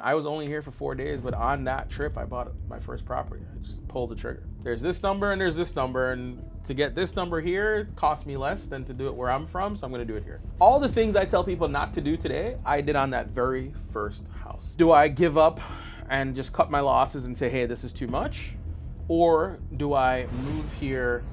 I was only here for 4 days, but on that trip, I bought my first property. I just pulled the trigger. There's this number and there's this number, and to get this number here, it cost me less than to do it where I'm from, so I'm gonna do it here. All the things I tell people not to do today, I did on that very first house. Do I give up and just cut my losses and say, hey, this is too much? Or do I move here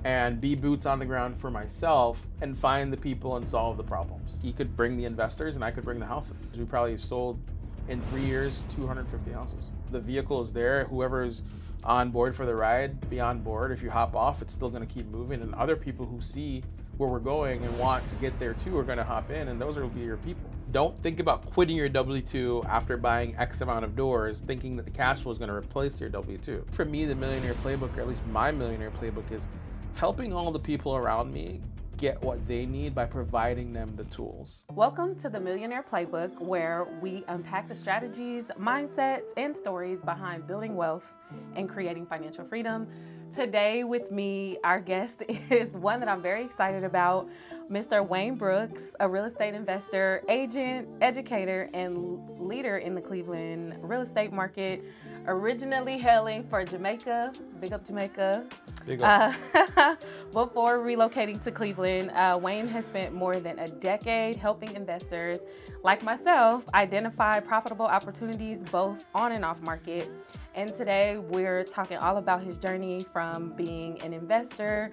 and be boots on the ground for myself and find the people and solve the problems? He could bring the investors and I could bring the houses. We probably sold in 3 years 250 houses. The vehicle is there. Whoever's on board for the ride, be on board. If you hop off, it's still going to keep moving, and other people who see where we're going and want to get there too are going to hop in, and those will be your people. Don't think about quitting your W-2 after buying X amount of doors thinking that the cash flow is going to replace your W-2. For me, the Millionaire Playbook, or at least my Millionaire Playbook, is helping all the people around me get what they need by providing them the tools. Welcome to the Millionaire Playbook, where we unpack the strategies, mindsets, and stories behind building wealth and creating financial freedom. Today with me, our guest is one that I'm very excited about, Mr. Wayne Brooks, a real estate investor, agent, educator, and leader in the Cleveland real estate market, originally hailing for Jamaica, big up Jamaica. Big up. Before relocating to Cleveland, Wayne has spent more than a decade helping investors like myself identify profitable opportunities both on and off market. And today we're talking all about his journey from being an investor,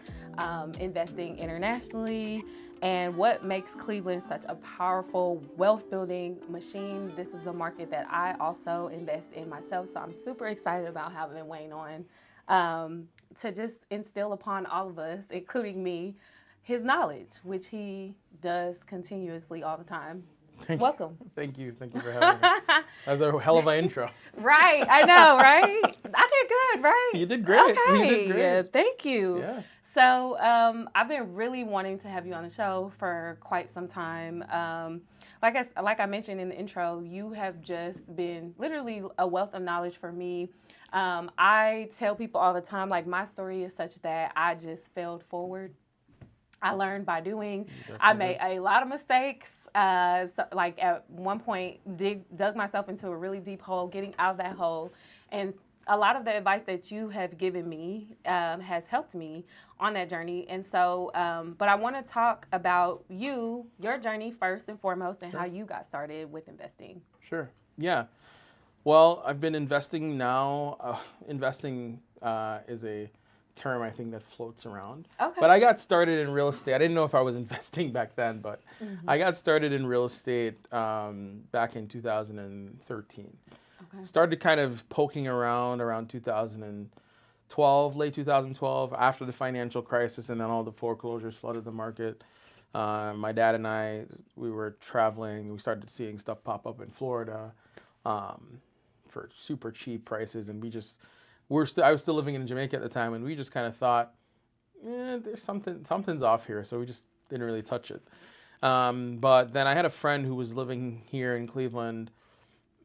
investing internationally, and what makes Cleveland such a powerful wealth building machine. This is a market that I also invest in myself, so I'm super excited about having Wayne on to just instill upon all of us, including me, his knowledge, which he does continuously all the time. Welcome. Thank you for having me. That was a hell of an intro. Right, I know, right? I did good, right? You did great. Okay, You did great. Thank you. Yeah. So I've been really wanting to have you on the show for quite some time. Like I mentioned in the intro, you have just been literally a wealth of knowledge for me. I tell people all the time, like, my story is such that I just failed forward. I learned by doing. I made a lot of mistakes. So, like, at one point, dug myself into a really deep hole, getting out of that hole. And a lot of the advice that you have given me has helped me on that journey. And so, but I want to talk about your journey first and foremost, and how you got started with investing. Sure. Yeah. Well, I've been investing now. Investing is a term I think that floats around. Okay. But I got started in real estate. I didn't know if I was investing back then, but I got started in real estate back in 2013. Okay. Started kind of poking around 2012, late 2012, after the financial crisis, and then all the foreclosures flooded the market. My dad and I, we were traveling. We started seeing stuff pop up in Florida for super cheap prices, and I was still living in Jamaica at the time, and we just kind of thought, there's something's off here, so we just didn't really touch it. But then I had a friend who was living here in Cleveland,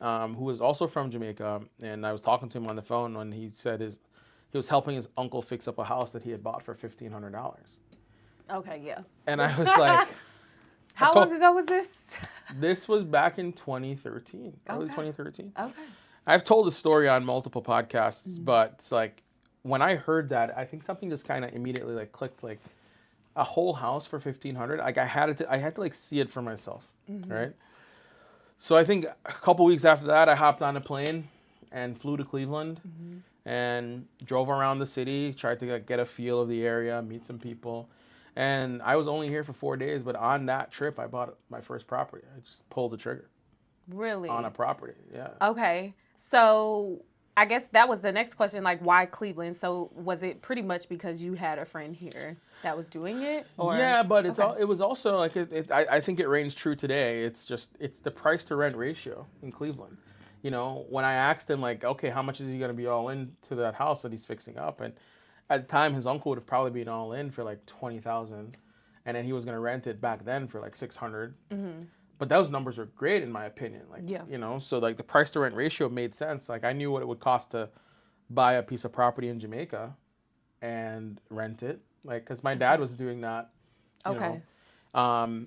who was also from Jamaica, and I was talking to him on the phone when he said he was helping his uncle fix up a house that he had bought for $1,500. Okay, yeah. And I was like, How long ago was this? This was back in 2013, early 2013. Okay. I've told the story on multiple podcasts, but it's like, when I heard that, I think something just kind of immediately like clicked, like a whole house for $1,500. Like I had to like see it for myself, right? So I think a couple weeks after that, I hopped on a plane and flew to Cleveland and drove around the city, tried to get a feel of the area, meet some people. And I was only here for 4 days, but on that trip, I bought my first property. I just pulled the trigger. Really? On a property, yeah. Okay. So I guess that was the next question, like, why Cleveland? So was it pretty much because you had a friend here that was doing it? Or? Yeah, but it was also like, I think it reigns true today. It's the price to rent ratio in Cleveland. You know, when I asked him, like, okay, how much is he going to be all in to that house that he's fixing up? And at the time, his uncle would have probably been all in for like $20,000. And then he was going to rent it back then for like $600. But those numbers were great in my opinion. Like, you know, so like the price to rent ratio made sense. Like I knew what it would cost to buy a piece of property in Jamaica and rent it. Like, cause my dad was doing that, you know,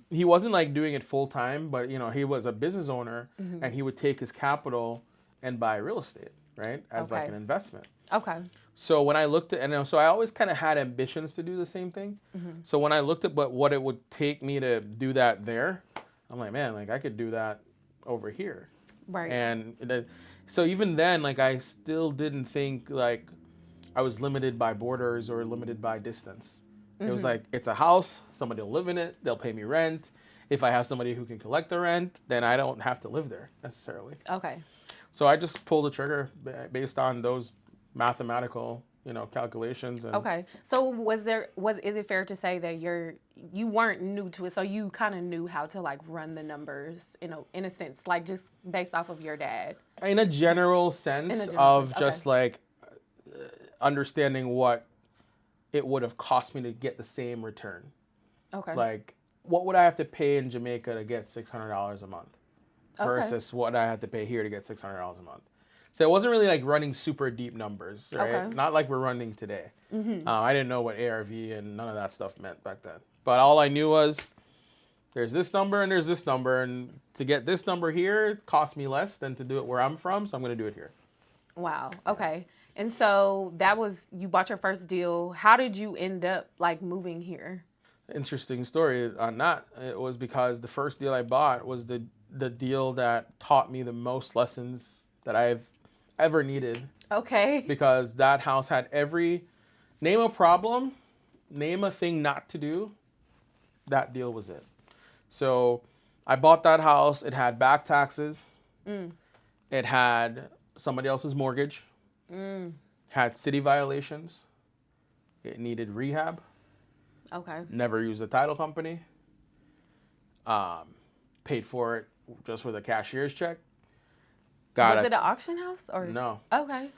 He wasn't like doing it full time, but he was a business owner, Mm-hmm. and he would take his capital and buy real estate, right, as like Okay. an investment. Okay. So when I looked at, so I always kind of had ambitions to do the same thing. Mm-hmm. So when I looked at what it would take me to do that there, I'm like, man, like I could do that over here. Right. So even then, like I still didn't think like I was limited by borders or limited by distance. It was like, it's a house, somebody will live in it, they'll pay me rent. If I have somebody who can collect the rent, then I don't have to live there necessarily. Okay. So I just pulled the trigger based on those mathematical, calculations. And Okay. So is it fair to say that you weren't new to it, so you kind of knew how to like run the numbers, in a sense, like just based off of your dad? In a general sense of just like understanding what it would have cost me to get the same return. Okay. Like, what would I have to pay in Jamaica to get $600 a month versus what I have to pay here to get $600 a month? So it wasn't really like running super deep numbers, right? Okay. Not like we're running today. I didn't know what ARV and none of that stuff meant back then. But all I knew was there's this number and there's this number, and to get this number here, it costs me less than to do it where I'm from, so I'm going to do it here. Wow. Okay. And so you bought your first deal. How did you end up like moving here? Interesting story on that. It was because the first deal I bought was the deal that taught me the most lessons that I've ever needed. Okay. Because that house had name a problem, name a thing not to do, that deal was it. So I bought that house. It had back taxes. It had somebody else's mortgage. Had city violations. It needed rehab. Okay. Never used a title company. Paid for it just with a cashier's check. Was it an auction house or no? Okay.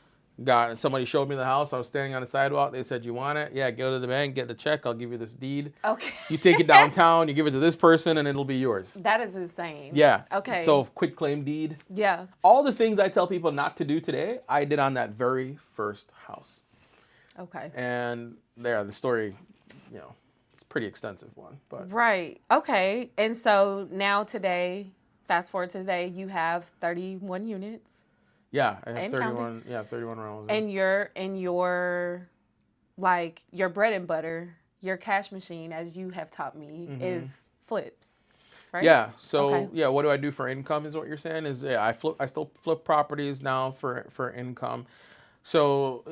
Somebody showed me the house. I was standing on the sidewalk. They said, "You want it? Yeah, go to the bank, get the check. I'll give you this deed. Okay. You take it downtown. You give it to this person, and it'll be yours." That is insane. Yeah. Okay. So quit claim deed. Yeah. All the things I tell people not to do today, I did on that very first house. Okay. And the story, it's a pretty extensive one, but Right. Okay. And so now fast forward to today, you have 31 units. yeah, I have And 31. counting. Yeah, 31 rentals. And your like your bread and butter, your cash machine, as you have taught me, is flips. Right? Yeah. So Okay. what do I do for income? Is what you're saying? Is I still flip properties now for income. So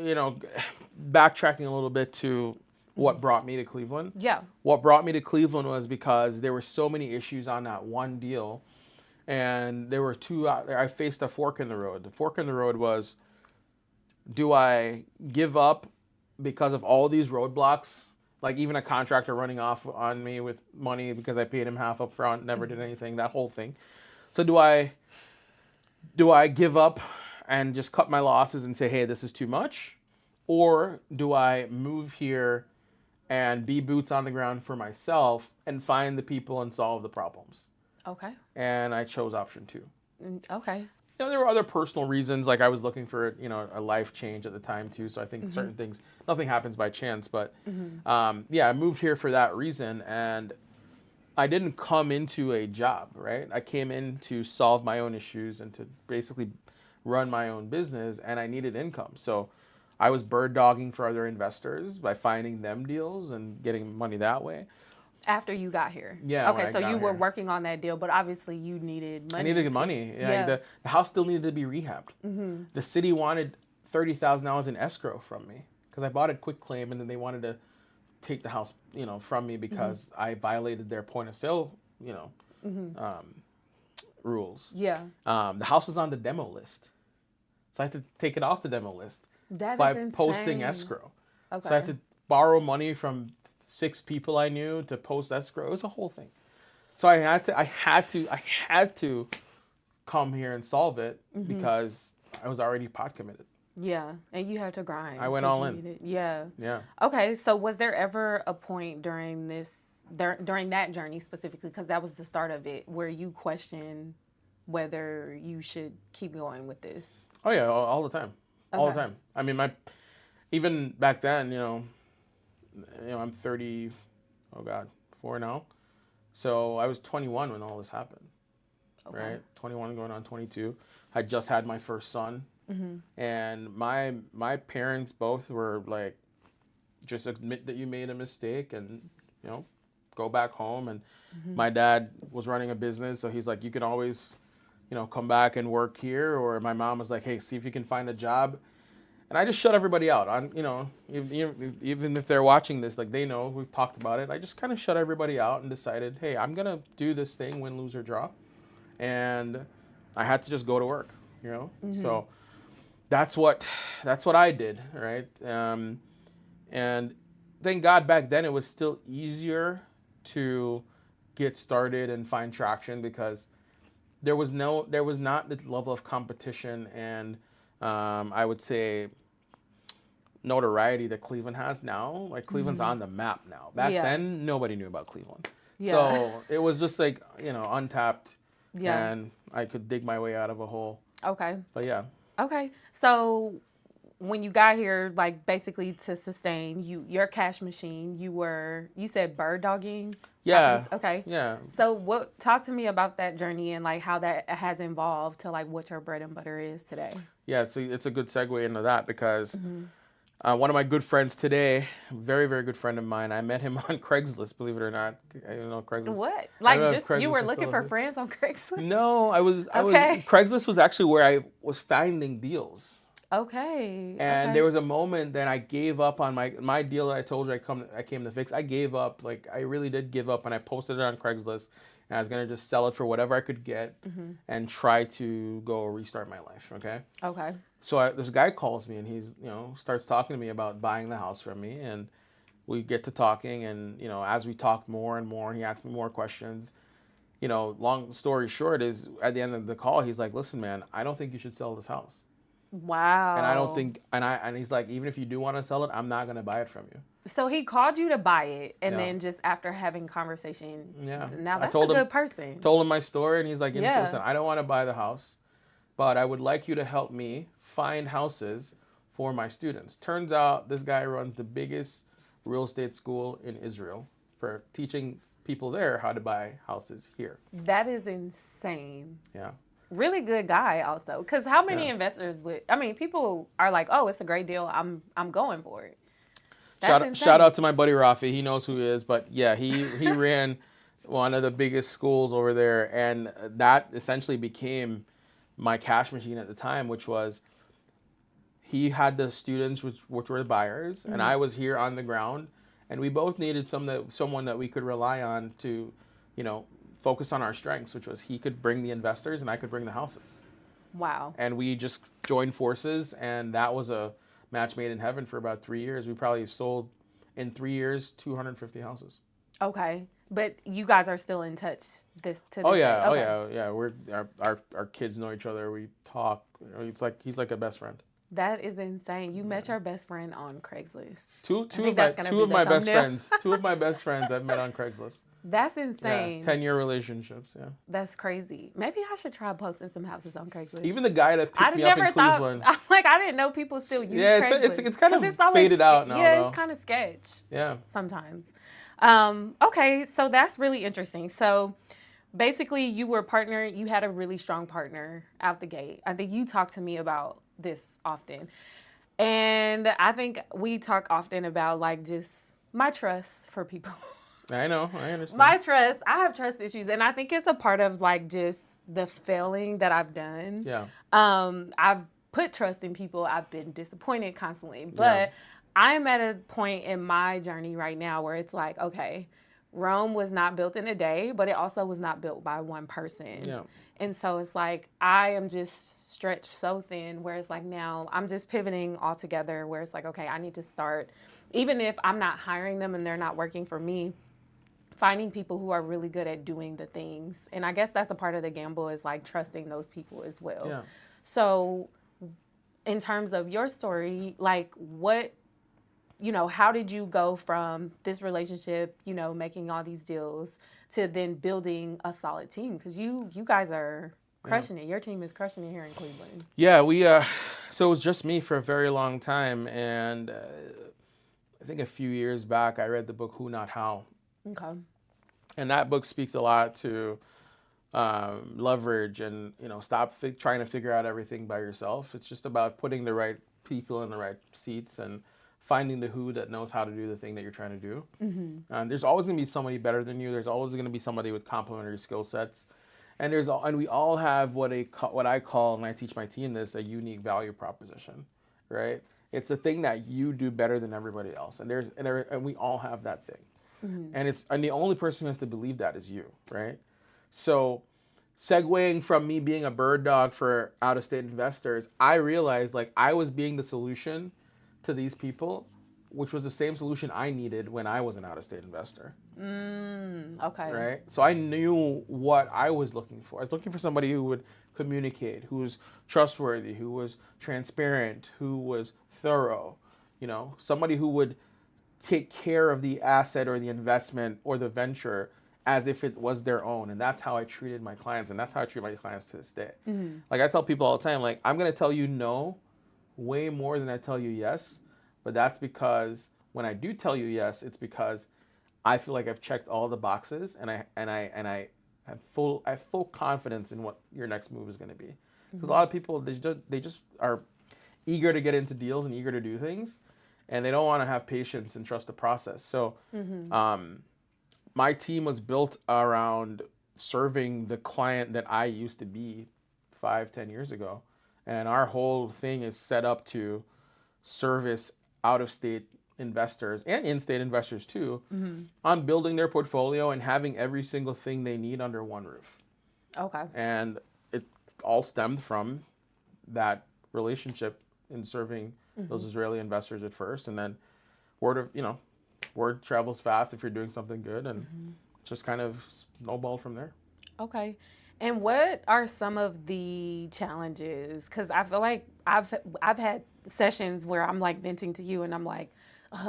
backtracking a little bit to what brought me to Cleveland. Yeah. What brought me to Cleveland was because there were so many issues on that one deal, and there were two. I faced a fork in the road. The fork in the road was, do I give up because of all these roadblocks? Like even a contractor running off on me with money because I paid him half up front, never did anything, that whole thing. So do I give up and just cut my losses and say, hey, this is too much? Or do I move here and be boots on the ground for myself and find the people and solve the problems? Okay. And I chose option 2. Okay. There were other personal reasons, like I was looking for, a life change at the time too. So I think certain things, nothing happens by chance. But I moved here for that reason. And I didn't come into a job, right? I came in to solve my own issues and to basically run my own business, and I needed income. So I was bird dogging for other investors by finding them deals and getting money that way. After you got here. Yeah. Okay, so you were working on that deal, but obviously you needed money. I needed money. Yeah. The house still needed to be rehabbed. The city wanted $30,000 in escrow from me because I bought it quick claim, and then they wanted to take the house, from me because I violated their point of sale, rules. Yeah. The house was on the demo list, so I had to take it off the demo list That by is insane. posting escrow. Okay. So I had to borrow money from 6 people I knew to post escrow. It was a whole thing. So I had to come here and solve it because I was already pot committed. Yeah, and you had to grind. I went all in. Yeah. Yeah. Okay, so was there ever a point during that journey specifically, because that was the start of it, where you questioned whether you should keep going with this? Oh yeah, all the time. Okay. All the time. I mean, even back then, I'm 34 now. So I was 21 when all this happened, Okay. right? 21 going on 22. I just had my first son. And my parents both were like, just admit that you made a mistake and, you know, go back home. And my dad was running a business, so he's like, you can always, you know, come back and work here. Or my mom was like, hey, see if you can find a job. And I just shut everybody out. On, you know, even if they're watching this, like they know we've talked about it. I just kind of shut everybody out and decided, hey, I'm gonna do this thing, win, lose, or draw, and I had to just go to work. You know, so that's what I did, right? And thank God back then it was still easier to get started and find traction because there was not the level of competition and I would say notoriety that Cleveland has now. Like Cleveland's on the map now. Back then nobody knew about Cleveland. So it was just like, you know, untapped and I could dig my way out of a hole. Okay. But yeah. Okay. So when you got here, like basically to sustain your cash machine, you said bird dogging? Yeah. Okay. Yeah. So talk to me about that journey and like how that has evolved to like what your bread and butter is today. Yeah, it's a good segue into that because one of my good friends today, very, very good friend of mine, I met him on Craigslist, believe it or not. I don't know Craigslist. What? Like just you were looking for friends on Craigslist? No, I was Craigslist was actually where I was finding deals. Okay. And there was a moment that I gave up on my deal that I told you I came to fix. I gave up, like I really did give up, and I posted it on Craigslist. And I was gonna just sell it for whatever I could get and try to go restart my life. Okay. Okay. So this guy calls me and he's, you know, starts talking to me about buying the house from me, and we get to talking, and you know, as we talk more and more, he asks me more questions. You know, long story short is at the end of the call, he's like, "Listen, man, I don't think you should sell this house." Wow. And I don't think, and he's like, even if you do want to sell it, I'm not gonna buy it from you. So he called you to buy it, and then just after having conversation, now that's a good person. Told him my story, and he's like, listen, I don't want to buy the house, but I would like you to help me find houses for my students. Turns out this guy runs the biggest real estate school in Israel for teaching people there how to buy houses here. That is insane. Yeah. Really good guy also, because how many investors people are like, oh, it's a great deal, I'm going for it. Shout out to my buddy Rafi. He knows who he is, but yeah, he ran one of the biggest schools over there, and that essentially became my cash machine at the time, which was he had the students which were the buyers, and I was here on the ground, and we both needed someone that we could rely on to, you know, focus on our strengths, which was he could bring the investors and I could bring the houses. Wow. And we just joined forces, and that was a match made in heaven for about 3 years. We probably sold in 3 years 250 houses. Okay, but you guys are still in touch to this day. Oh yeah. We're our kids know each other. We talk. It's like he's like a best friend. That is insane. You met your best friend on Craigslist. Two of my best friends I've met on Craigslist. That's insane. 10-year relationships, yeah. That's crazy. Maybe I should try posting some houses on Craigslist. Even the guy that picked me up in Cleveland. I'm like, I didn't know people still use Craigslist. It's kind of faded out now. Yeah, it's kind of sketch. Yeah. Sometimes. Okay, so that's really interesting. So basically you were partnered, you had a really strong partner out the gate. I think you talk to me about this often. And I think we talk often about like just my trust for people. I know, I understand. My trust, I have trust issues, and I think it's a part of like just the failing that I've done. Yeah. I've put trust in people. I've been disappointed constantly, but I'm at a point in my journey right now where it's like, okay, Rome was not built in a day, but it also was not built by one person. Yeah. And so it's like, I am just stretched so thin where it's like now I'm just pivoting altogether where it's like, okay, I need to start, even if I'm not hiring them and they're not working for me, finding people who are really good at doing the things. And I guess that's a part of the gamble is like trusting those people as well. Yeah. So in terms of your story, like what, you know, how did you go from this relationship, you know, making all these deals to then building a solid team? Because you guys are crushing it. Your team is crushing it here in Cleveland. Yeah, so it was just me for a very long time. And I think a few years back, I read the book Who Not How. Okay. And that book speaks a lot to leverage and, stop trying to figure out everything by yourself. It's just about putting the right people in the right seats and finding the who that knows how to do the thing that you're trying to do. There's always going to be somebody better than you. There's always going to be somebody with complementary skill sets. And we all have what I call, and I teach my team this, a unique value proposition, right? It's the thing that you do better than everybody else. And we all have that thing. And the only person who has to believe that is you, right? So segueing from me being a bird dog for out-of-state investors, I realized like I was being the solution to these people, which was the same solution I needed when I was an out-of-state investor. Okay. Right? So I knew what I was looking for. I was looking for somebody who would communicate, who was trustworthy, who was transparent, who was thorough, somebody who would take care of the asset or the investment or the venture as if it was their own. And that's how I treated my clients. And that's how I treat my clients to this day. Like I tell people all the time, like, I'm going to tell you no way more than I tell you yes. But that's because when I do tell you yes, it's because I feel like I've checked all the boxes and I have full confidence in what your next move is going to be. Because a lot of people, they just are eager to get into deals and eager to do things. And they don't want to have patience and trust the process. So my team was built around serving the client that I used to be 5-10 years ago. And our whole thing is set up to service out-of-state investors and in-state investors too on building their portfolio and having every single thing they need under one roof. Okay. And it all stemmed from that relationship in serving those Israeli investors at first, and then word travels fast if you're doing something good, and just kind of snowballed from there. Okay. And what are some of the challenges? Because I feel like I've had sessions where I'm like venting to you and I'm like,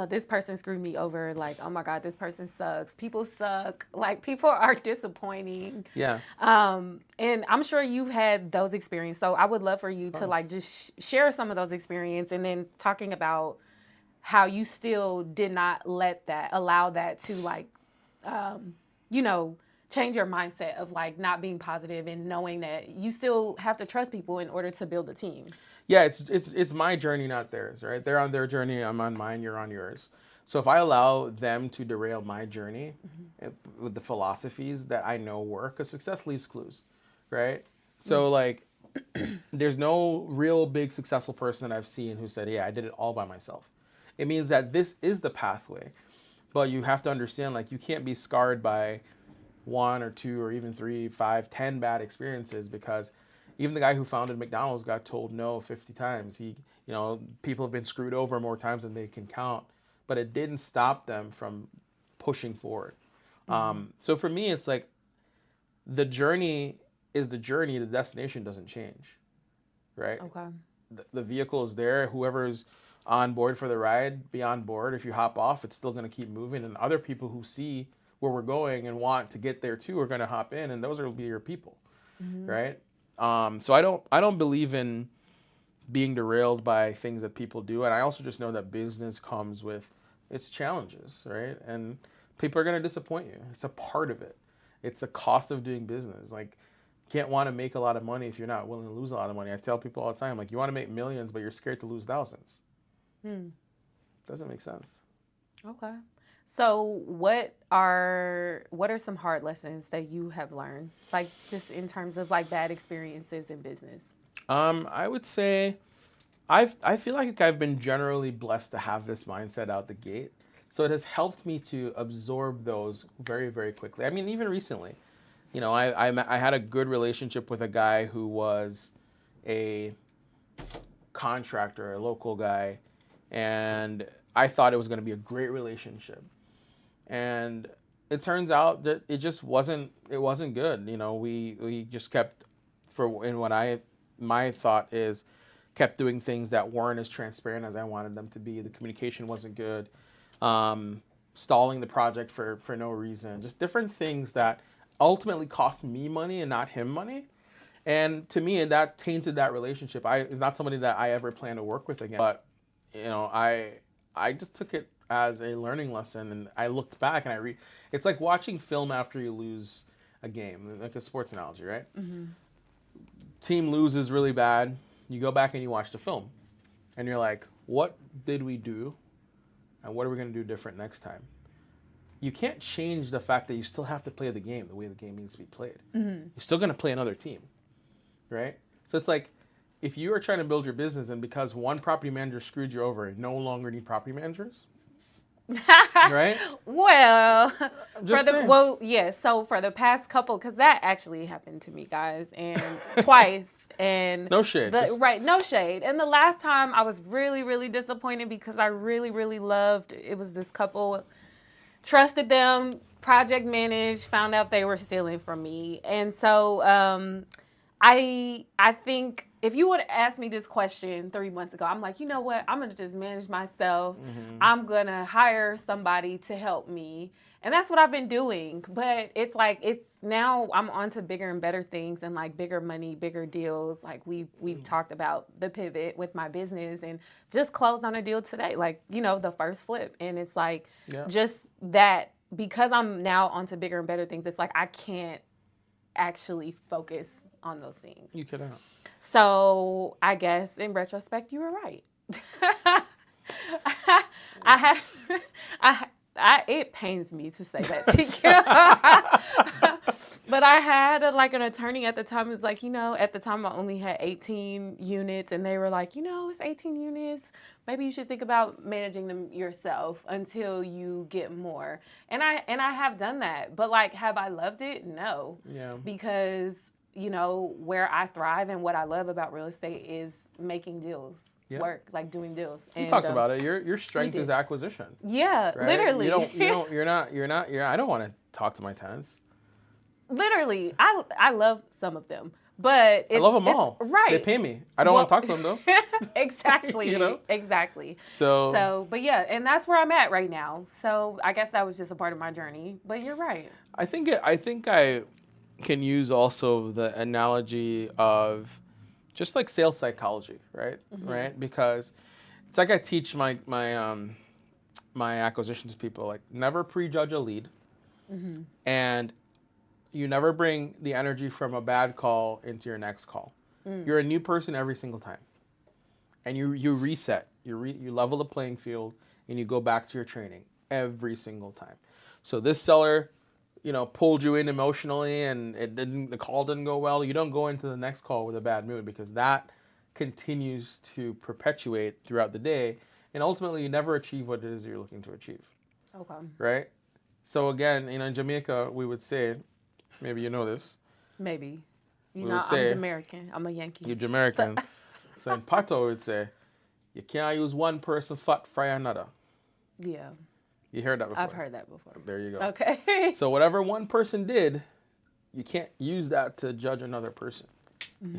this person screwed me over. Like, oh my God, this person sucks. People suck. Like, people are disappointing. Yeah. And I'm sure you've had those experiences. So I would love for you to like just share some of those experiences, and then talking about how you still did not allow that to like, change your mindset of like not being positive and knowing that you still have to trust people in order to build a team. Yeah, it's my journey, not theirs, right? They're on their journey, I'm on mine, you're on yours. So if I allow them to derail my journey with the philosophies that I know work, because success leaves clues, right? So like, there's no real big successful person that I've seen who said, yeah, I did it all by myself. It means that this is the pathway, but you have to understand, like, you can't be scarred by 1 or 2 or even 3, 5, 10 bad experiences, because even the guy who founded McDonald's got told no 50 times. People have been screwed over more times than they can count, but it didn't stop them from pushing forward. So for me, it's like the journey is the journey. The destination doesn't change, right? Okay. The vehicle is there. Whoever's on board for the ride, be on board. If you hop off, it's still going to keep moving. And other people who see where we're going and want to get there too are going to hop in, and those will be your people, right? So I don't believe in being derailed by things that people do, and I also just know that business comes with its challenges, right? And people are going to disappoint you. It's a part of it. It's the cost of doing business. Like, you can't want to make a lot of money if you're not willing to lose a lot of money. I tell people all the time, like, you want to make millions, but you're scared to lose thousands. Doesn't make sense. Okay. So what are some hard lessons that you have learned, like just in terms of like bad experiences in business? I would say I feel like I've been generally blessed to have this mindset out the gate. So it has helped me to absorb those very, very quickly. I mean, even recently, I had a good relationship with a guy who was a contractor, a local guy, and I thought it was going to be a great relationship. And it turns out that it just wasn't good. We just kept, my thought is, kept doing things that weren't as transparent as I wanted them to be. The communication wasn't good. Stalling the project for no reason. Just different things that ultimately cost me money and not him money. And to me, that tainted that relationship. It's not somebody that I ever plan to work with again. But I just took it as a learning lesson. And I looked back and it's like watching film after you lose a game, like a sports analogy, right? Mm-hmm. Team loses really bad. You go back and you watch the film and you're like, what did we do? And what are we going to do different next time? You can't change the fact that you still have to play the game the way the game needs to be played. Mm-hmm. You're still going to play another team, right? So it's like, if you are trying to build your business and because one property manager screwed you over, you no longer need property managers, right? Well, saying. yes. So for the past couple, because that actually happened to me, guys, and twice, and No shade. No shade. And the last time I was really, really disappointed because I really, really loved. It was this couple, trusted them, project managed, found out they were stealing from me, and so I think. If you would have asked me this question 3 months ago, I'm like, you know what? I'm going to just manage myself. Mm-hmm. I'm going to hire somebody to help me. And that's what I've been doing. But it's like, now I'm on to bigger and better things and like bigger money, bigger deals. Like we've talked about the pivot with my business and just closed on a deal today. Like, the first flip. And it's like just that because I'm now on to bigger and better things, it's like I can't actually focus on those things. You cannot. So I guess in retrospect, you were right. It pains me to say that to you. But I had an attorney at the time who's like, at the time I only had 18 units and they were like, it's 18 units. Maybe you should think about managing them yourself until you get more. And I have done that. But have I loved it? No. Yeah. Because where I thrive and what I love about real estate is making deals work, like doing deals. We talked about it. Your strength is acquisition. Yeah, right? Literally. You're not. I don't want to talk to my tenants. Literally, I love some of them, but I love them all. Right. They pay me. I don't want to talk to them though. Exactly. Exactly. So, but yeah, and that's where I'm at right now. So I guess that was just a part of my journey. But you're right. I think I can use also the analogy of just like sales psychology, right? Mm-hmm. Right? Because it's like I teach my acquisitions people, like never prejudge a lead. Mm-hmm. And you never bring the energy from a bad call into your next call. Mm. You're a new person every single time. And you reset, you level the playing field and you go back to your training every single time. So this seller pulled you in emotionally and the call didn't go well, you don't go into the next call with a bad mood because that continues to perpetuate throughout the day. And ultimately, you never achieve what it is you're looking to achieve. Okay. Right? So again, in Jamaica, we would say, maybe you know this. Maybe. I'm Jamaican. I'm a Yankee. You're Jamaican. So in Pato, we would say, you can't use one person fat fry another. Yeah. You heard that before? I've heard that before. There you go. Okay. So whatever one person did, you can't use that to judge another person. Mm-hmm.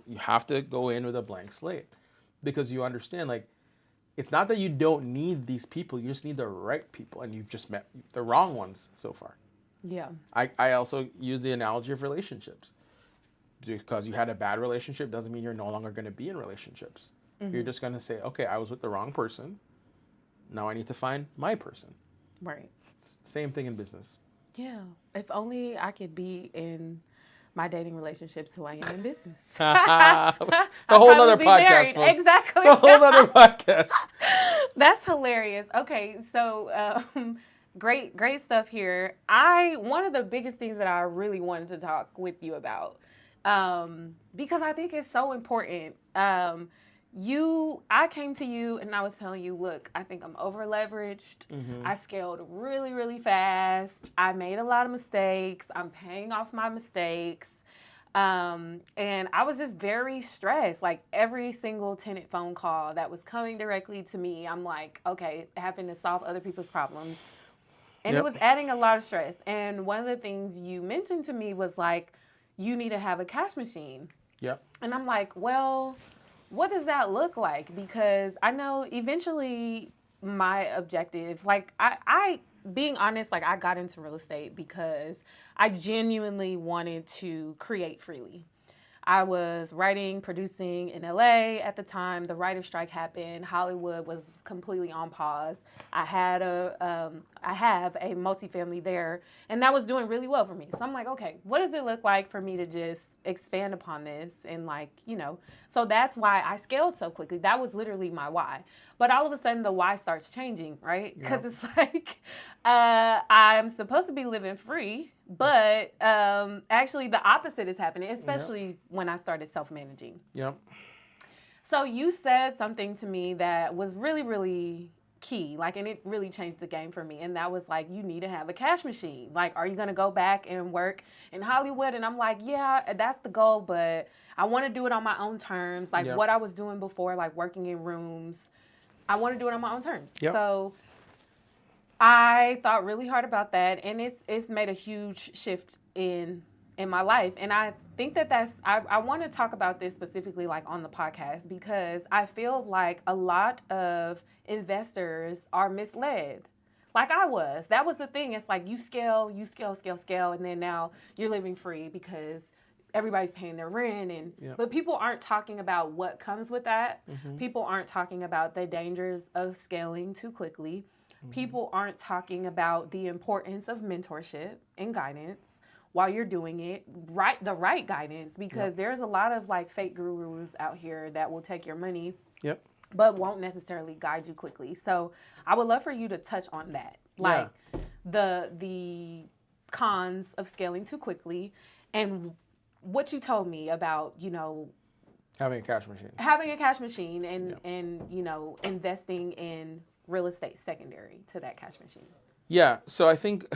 You have to go in with a blank slate because you understand it's not that you don't need these people, you just need the right people and you've just met the wrong ones so far. Yeah. I also use the analogy of relationships. Because you had a bad relationship doesn't mean you're no longer going to be in relationships. Mm-hmm. You're just going to say, okay, I was with the wrong person. Now I need to find my person. Right. Same thing in business. Yeah. If only I could be in my dating relationships who I am in business. It's a whole other podcast, folks. Exactly. It's a whole other podcast. That's hilarious. Okay, so great stuff here. One of the biggest things that I really wanted to talk with you about, because I think it's so important. I came to you and I was telling you, look, I think I'm over leveraged. Mm-hmm. I scaled really, really fast. I made a lot of mistakes. I'm paying off my mistakes. And I was just very stressed. Like every single tenant phone call that was coming directly to me, I'm like, okay, having to solve other people's problems. And It was adding a lot of stress. And one of the things you mentioned to me was like, you need to have a cash machine. Yep. And I'm like, well, what does that look like? Because I know eventually my objective, I being honest, I got into real estate because I genuinely wanted to create freely. I was writing, producing in LA at the time. The writer's strike happened. Hollywood was completely on pause. I have a multifamily there, and that was doing really well for me. So I'm like, okay, what does it look like for me to just expand upon this? And like, so that's why I scaled so quickly. That was literally my why. But all of a sudden the why starts changing, right? Because it's like, I'm supposed to be living free, but actually the opposite is happening, especially when I started self-managing. Yep. So you said something to me that was really, really key, like, and it really changed the game for me. And that was like, you need to have a cash machine. Like, are you going to go back and work in Hollywood? And I'm like, yeah, that's the goal, but I want to do it on my own terms. Like what I was doing before, like working in rooms, I want to do it on my own terms. Yep. So I thought really hard about that, and it's made a huge shift in my life. And I think I want to talk about this specifically like on the podcast, because I feel like a lot of investors are misled. Like I was. That was the thing. It's like you scale, and then now you're living free because everybody's paying their rent, but people aren't talking about what comes with that. People aren't talking about the dangers of scaling too quickly. People aren't talking about the importance of mentorship and guidance while you're doing it, the right guidance, because there's a lot of like fake gurus out here that will take your money, but won't necessarily guide you quickly. So I would love for you to touch on that, like the cons of scaling too quickly, and what you told me about, having a cash machine. And investing in real estate secondary to that cash machine. Yeah, so I think,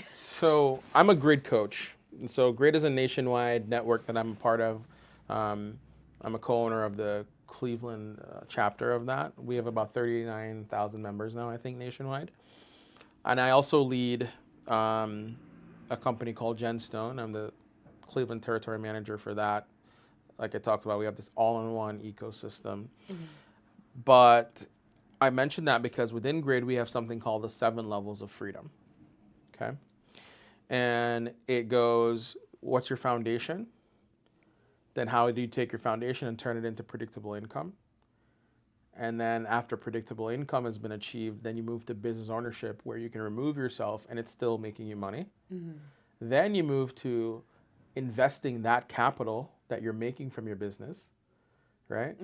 so I'm a grid coach. And so grid is a nationwide network that I'm a part of. I'm a co-owner of the Cleveland chapter of that. We have about 39,000 members now, I think, nationwide. And I also lead a company called Genstone. I'm the Cleveland territory manager for that. Like I talked about, we have this all-in-one ecosystem. But I mentioned that because within Grid, we have something called the 7 levels of freedom. Okay. And it goes, what's your foundation? Then how do you take your foundation and turn it into predictable income? And then after predictable income has been achieved, then you move to business ownership, where you can remove yourself and it's still making you money. Then you move to investing that capital that you're making from your business, right?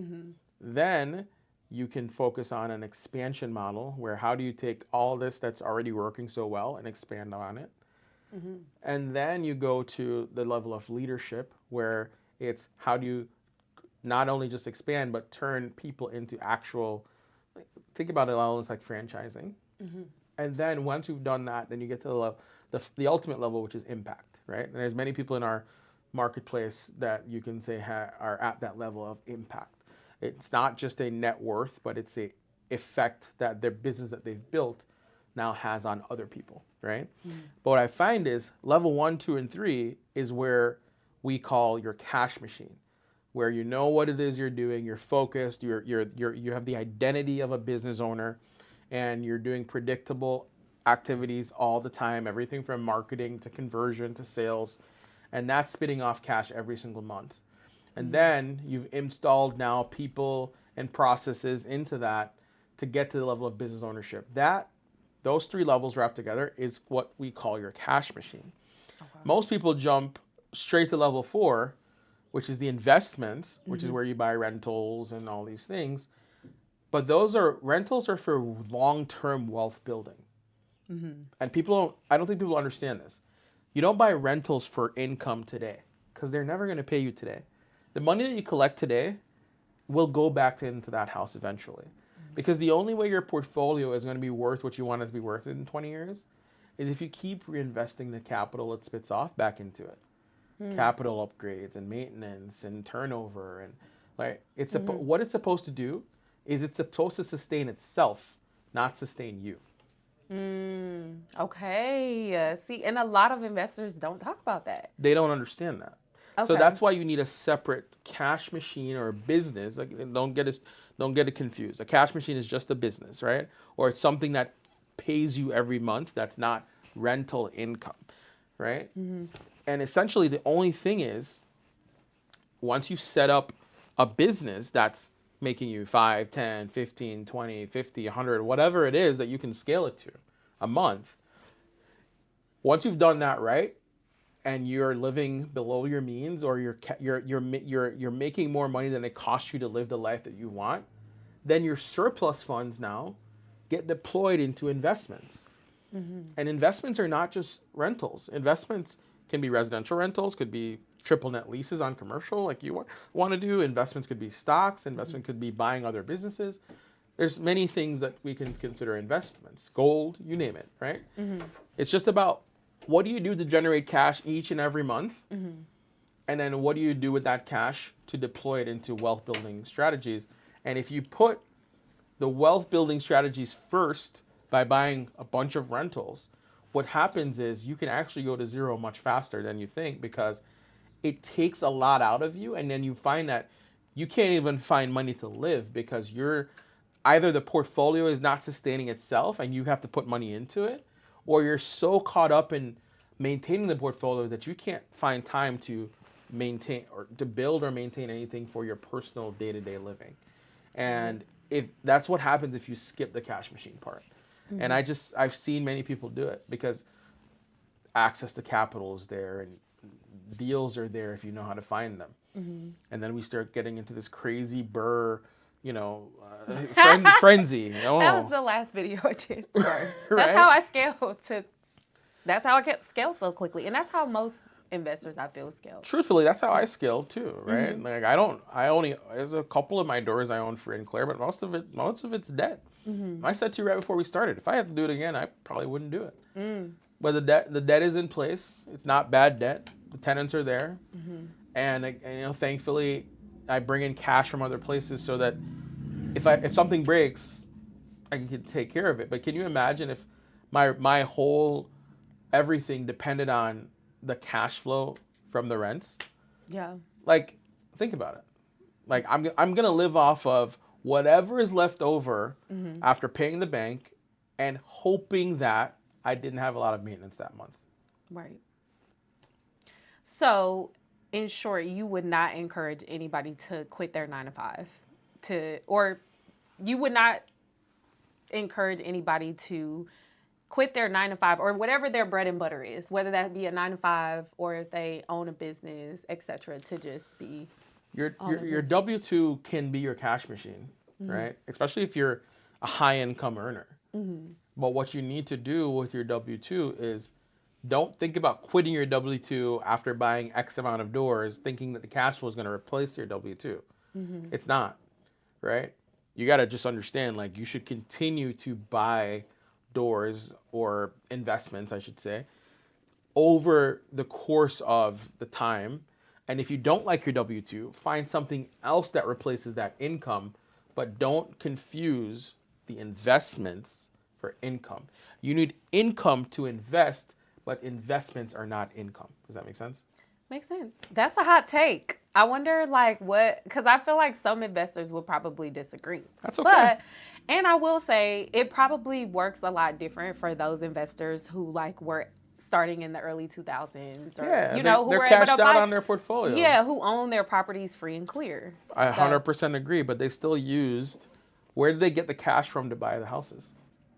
Then you can focus on an expansion model, where how do you take all this that's already working so well and expand on it? And then you go to the level of leadership, where it's how do you not only just expand, but turn people into actual, think about it almost like franchising. And then once you've done that, then you get to the ultimate level, which is impact, right? And there's many people in our marketplace that you can say are at that level of impact. It's not just a net worth, but it's a effect that their business that they've built now has on other people, right? But what I find is level 1, 2, and 3 is where we call your cash machine, where you know what it is you're doing, you're focused, you have the identity of a business owner, and you're doing predictable activities all the time, everything from marketing to conversion to sales, and that's spitting off cash every single month. And then you've installed now people and processes into that to get to the level of business ownership. Those 3 levels wrapped together is what we call your cash machine. Most people jump straight to level 4, which is the investments, which is where you buy rentals and all these things. But rentals are for long-term wealth building. And I don't think people understand this. You don't buy rentals for income today, because they're never going to pay you today. The money that you collect today will go back into that house eventually. Because the only way your portfolio is going to be worth what you want it to be worth in 20 years is if you keep reinvesting the capital it spits off back into it. Capital upgrades and maintenance and turnover, and like what it's supposed to do is it's supposed to sustain itself, not sustain you. Okay. See, and a lot of investors don't talk about that. They don't understand that. Okay. So that's why you need a separate cash machine or a business. Like, don't get it confused. A cash machine is just a business, right? Or it's something that pays you every month. That's not rental income, right? And essentially, the only thing is once you set up a business that's making you 5, 10, 15, 20, 50, 100, whatever it is that you can scale it to a month, once you've done that right, and you're living below your means, or you're making more money than it costs you to live the life that you want, then your surplus funds now get deployed into investments. And investments are not just rentals. Investments can be residential rentals, could be triple net leases on commercial like you want to do. Investments could be stocks. Investment could be buying other businesses. There's many things that we can consider investments. Gold, you name it, right? It's just about, what do you do to generate cash each and every month? And then what do you do with that cash to deploy it into wealth building strategies? And if you put the wealth building strategies first by buying a bunch of rentals, what happens is you can actually go to zero much faster than you think, because it takes a lot out of you. And then you find that you can't even find money to live, because either the portfolio is not sustaining itself and you have to put money into it, or you're so caught up in maintaining the portfolio that you can't find time to maintain or to build or maintain anything for your personal day-to-day living. And if that's what happens if you skip the cash machine part. And I've seen many people do it, because access to capital is there and deals are there if you know how to find them. And then we start getting into this crazy frenzy. Oh. That was the last video I did. Right. That's Right? how I scale that's how I get scaled so quickly. And that's how most investors I feel scale. Truthfully, that's how I scale too, right? Like there's a couple of my doors I own free and clear, but most of it's debt. I said to you right before we started, if I have to do it again, I probably wouldn't do it. But the debt is in place. It's not bad debt. The tenants are there. And thankfully, I bring in cash from other places so that if something breaks, I can take care of it. But can you imagine if my whole everything depended on the cash flow from the rents? Yeah. Like, think about it. Like, I'm gonna live off of whatever is left over after paying the bank, and hoping that I didn't have a lot of maintenance that month. Right. So, in short, you would not encourage anybody to quit their 9 to 5 or you would not encourage anybody to quit their 9 to 5 or whatever their bread and butter is, whether that be a 9 to 5 or if they own a business, etc., to just be your W-2 can be your cash machine, right? Especially if you're a high income earner. But what you need to do with your W-2 is, don't think about quitting your W-2 after buying X amount of doors thinking that the cash flow is going to replace your W-2. It's not, right? You got to just understand, like, you should continue to buy doors or investments, I should say, over the course of the time. And if you don't like your W-2, find something else that replaces that income, but don't confuse the investments for income. You need income to invest, but investments are not income. Does that make sense? Makes sense. That's a hot take. I wonder, because I feel like some investors will probably disagree. That's okay. And I will say, it probably works a lot different for those investors who were starting in the early 2000s, or who they're were cashed able to out on their portfolio. Yeah, who own their properties free and clear. I 100% agree, but they still used. Where did they get the cash from to buy the houses?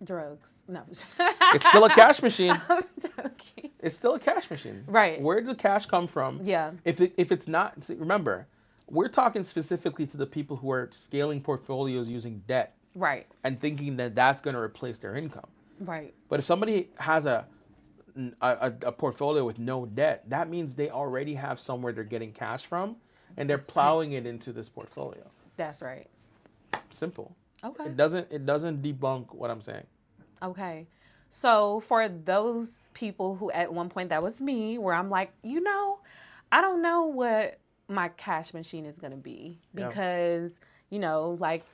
Drugs. No. It's still a cash machine. I'm joking. It's still a cash machine. Right. Where did the cash come from? Yeah. If it's not, remember, we're talking specifically to the people who are scaling portfolios using debt. Right. And thinking that that's going to replace their income. Right. But if somebody has a portfolio with no debt, that means they already have somewhere they're getting cash from, and they're plowing it into this portfolio. That's right. Simple. Okay. It doesn't debunk what I'm saying. Okay. So for those people who at one point, that was me, where I'm like, I don't know what my cash machine is going to be, because,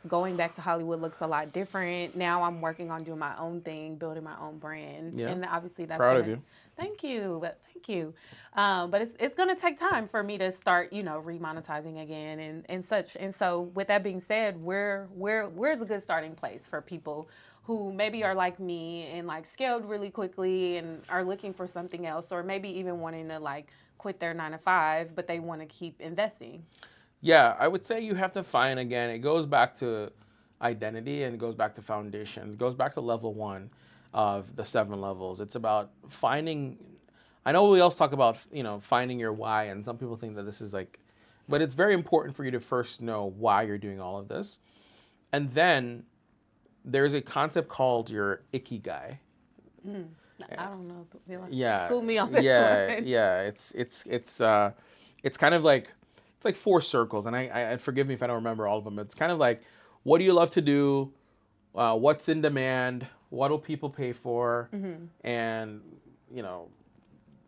going back to Hollywood looks a lot different. Now I'm working on doing my own thing, building my own brand. Yeah. And obviously that's proud of you. Thank you. But it's going to take time for me to start, remonetizing again and such. And so with that being said, where's a good starting place for people who maybe are like me and scaled really quickly and are looking for something else, or maybe even wanting to quit their 9 to 5, but they want to keep investing? Yeah, I would say you have to find, again, it goes back to identity and it goes back to foundation. It goes back to level 1 of the 7 levels. It's about finding, I know we also talk about, finding your why, and some people think that this is like, but it's very important for you to first know why you're doing all of this. And then there's a concept called your ikigai. I don't know. Yeah. School me on this one. Yeah. It's kind of like, it's like 4 circles, and I forgive me if I don't remember all of them. It's kind of like, what do you love to do? What's in demand? What will people pay for? And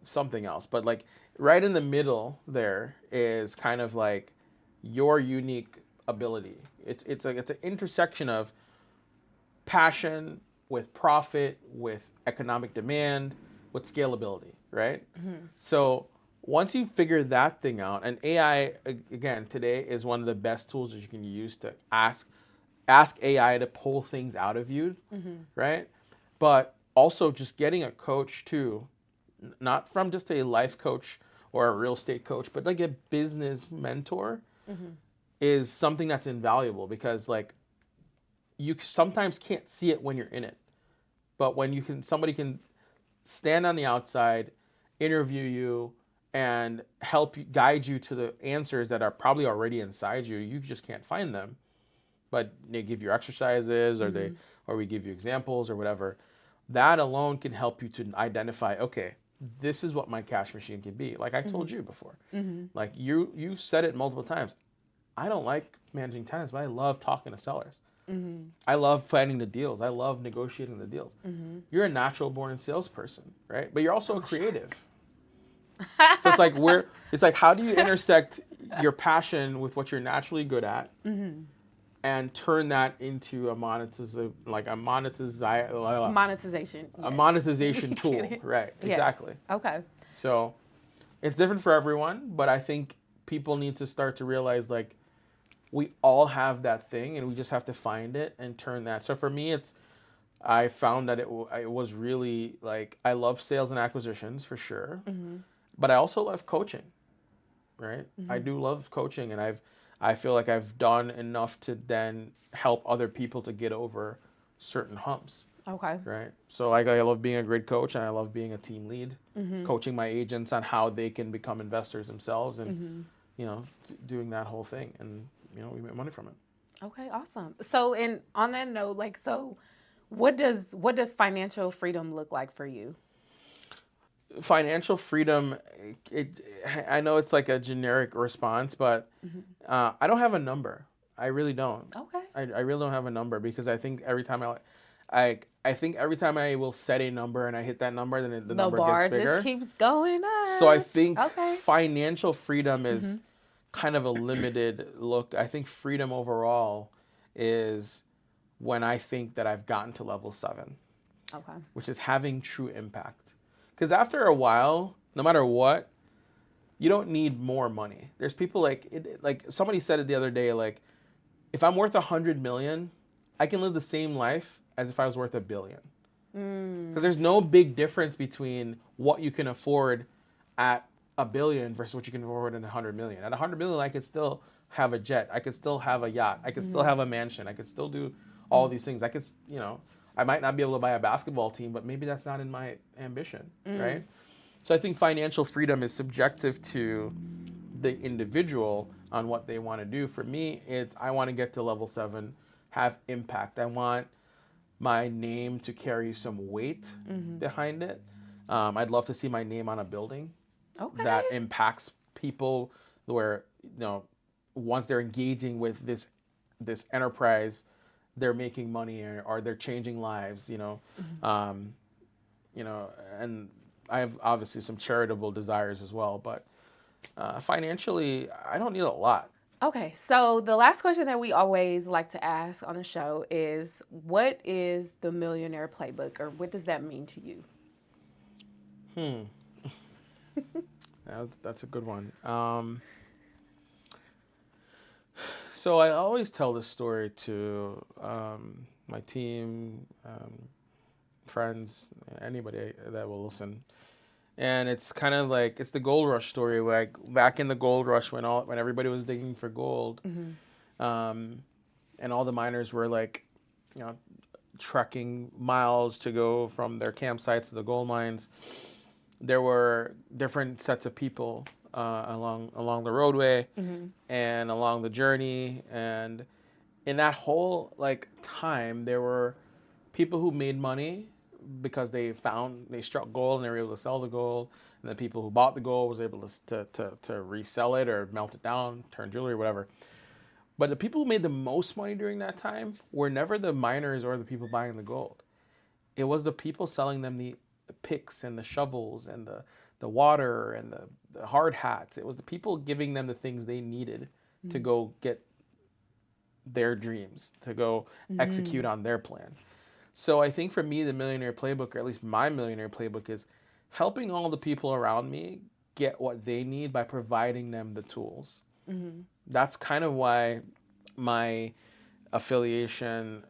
something else. But like right in the middle there is kind of like your unique ability. It's an intersection of passion with profit, with economic demand, with scalability, right? So once you figure that thing out, and AI, again, today is one of the best tools that you can use to ask AI to pull things out of you, right? But also just getting a coach too, not from just a life coach or a real estate coach, but like a business mentor is something that's invaluable, because like you sometimes can't see it when you're in it. But when somebody can stand on the outside, interview you, and help you, guide you to the answers that are probably already inside you. You just can't find them, but they give you exercises, or we give you examples or whatever. That alone can help you to identify, okay, this is what my cash machine can be. Like I told you before, like you've said it multiple times. I don't like managing tenants, but I love talking to sellers. I love planning the deals. I love negotiating the deals. You're a natural born salesperson, right? But you're also a creative. So it's like how do you intersect your passion with what you're naturally good at, and turn that into a monetization tool, right? Yes. Exactly. Okay. So it's different for everyone, but I think people need to start to realize like we all have that thing, and we just have to find it and turn that. So for me, I found that it was really like, I love sales and acquisitions for sure, but I also love coaching, right? I do love coaching, and I feel like I've done enough to then help other people to get over certain humps. Okay. Right. So like I love being a great coach, and I love being a team lead, coaching my agents on how they can become investors themselves, and doing that whole thing, and we make money from it. Okay, awesome. So, on that note, like, so what does financial freedom look like for you? Financial freedom, I know it's like a generic response, but I don't have a number. I really don't. Okay. I really don't have a number, because I think every time I think every time I will set a number and I hit that number, then the number bar gets bigger. just keeps going up. So I think financial freedom is kind of a limited look. I think freedom overall is when I think that I've gotten to level 7. Okay. Which is having true impact. Because after a while, no matter what, you don't need more money. There's people like somebody said it the other day, like, if I'm worth 100 million, I can live the same life as if I was worth $1 billion. Because there's no big difference between what you can afford at $1 billion versus what you can afford at 100 million. At 100 million, I could still have a jet. I could still have a yacht. I could still have a mansion. I could still do all these things. I could, I might not be able to buy a basketball team, but maybe that's not in my ambition, right? So I think financial freedom is subjective to the individual on what they want to do. For me, I want to get to level 7, have impact. I want my name to carry some weight behind it. I'd love to see my name on a building that impacts people, where once they're engaging with this enterprise, they're making money, or they're changing lives. And I have obviously some charitable desires as well, but financially, I don't need a lot. Okay, so the last question that we always like to ask on the show is, what is the Millionaire Playbook, or what does that mean to you? That's a good one. So I always tell this story to my team, friends, anybody that will listen. And it's kind of like, it's the gold rush story. Like back in the gold rush when everybody was digging for gold, and all the miners were like, you know, trekking miles to go from their campsites to the gold mines. There were different sets of people along the roadway and along the journey, and in that whole like time, there were people who made money because they struck gold and they were able to sell the gold, and the people who bought the gold was able to resell it or melt it down, turn jewelry, whatever. But the people who made the most money during that time were never the miners or the people buying the gold. It was the people selling them the picks and the shovels and the water and the hard hats. It was the people giving them the things they needed to go get their dreams, to go execute on their plan. So I think for me, the Millionaire Playbook, or at least my Millionaire Playbook, is helping all the people around me get what they need by providing them the tools. That's kind of why my affiliation,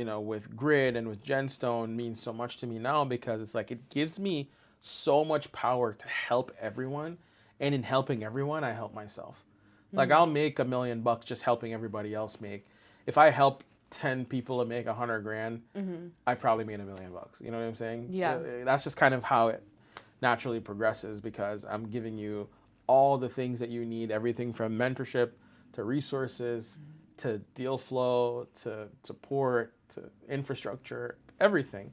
with Grid and with Genstone means so much to me now, because it's like it gives me so much power to help everyone, and in helping everyone, I help myself. Like I'll make $1 million just helping everybody else make. If I help 10 people to make $100,000, I probably made $1 million. You know what I'm saying? Yeah. So that's just kind of how it naturally progresses, because I'm giving you all the things that you need, everything from mentorship to resources to deal flow to support to infrastructure, everything.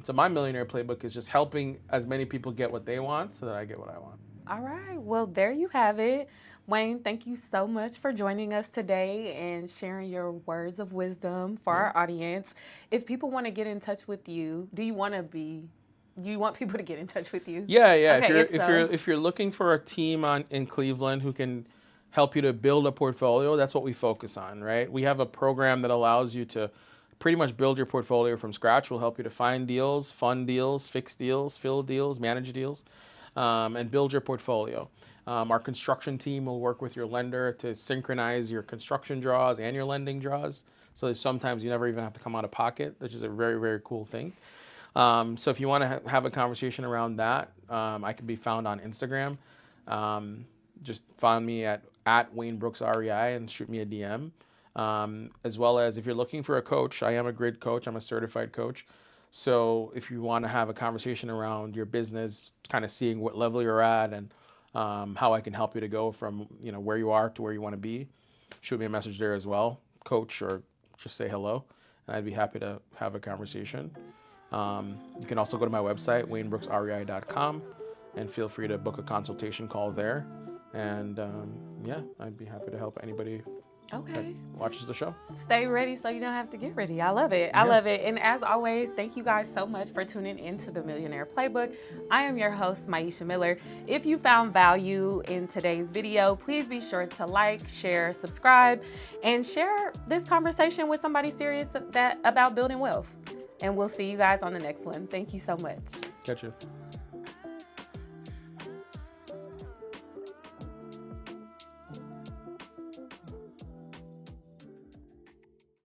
So my Millionaire Playbook is just helping as many people get what they want so that I get what I want. All right. Well, there you have it. Wayne, thank you so much for joining us today and sharing your words of wisdom for our audience. If people want to get in touch with you, do you want people to get in touch with you? Yeah. Okay, If you're looking for a team in Cleveland who can help you to build a portfolio, that's what we focus on, right? We have a program that allows you to pretty much build your portfolio from scratch. We'll help you to find deals, fund deals, fix deals, fill deals, manage deals, and build your portfolio. Our construction team will work with your lender to synchronize your construction draws and your lending draws. So sometimes you never even have to come out of pocket, which is a very, very cool thing. So if you want to have a conversation around that, I can be found on Instagram. Just find me at Wayne Brooks REI and shoot me a DM. As well as if you're looking for a coach, I am a Grid coach. I'm a certified coach. So if you want to have a conversation around your business, kind of seeing what level you're at and how I can help you to go from where you are to where you want to be, shoot me a message there as well, coach, or just say hello, and I'd be happy to have a conversation. You can also go to my website, waynebrooksrei.com, and feel free to book a consultation call there. And I'd be happy to help anybody that watches the show. Stay ready so you don't have to get ready. I love it. I love it. And as always, thank you guys so much for tuning into the Millionaire Playbook. I am your host, Maisha Miller. If you found value in today's video, please be sure to like, share, subscribe, and share this conversation with somebody serious about building wealth. And we'll see you guys on the next one. Thank you so much. Catch you.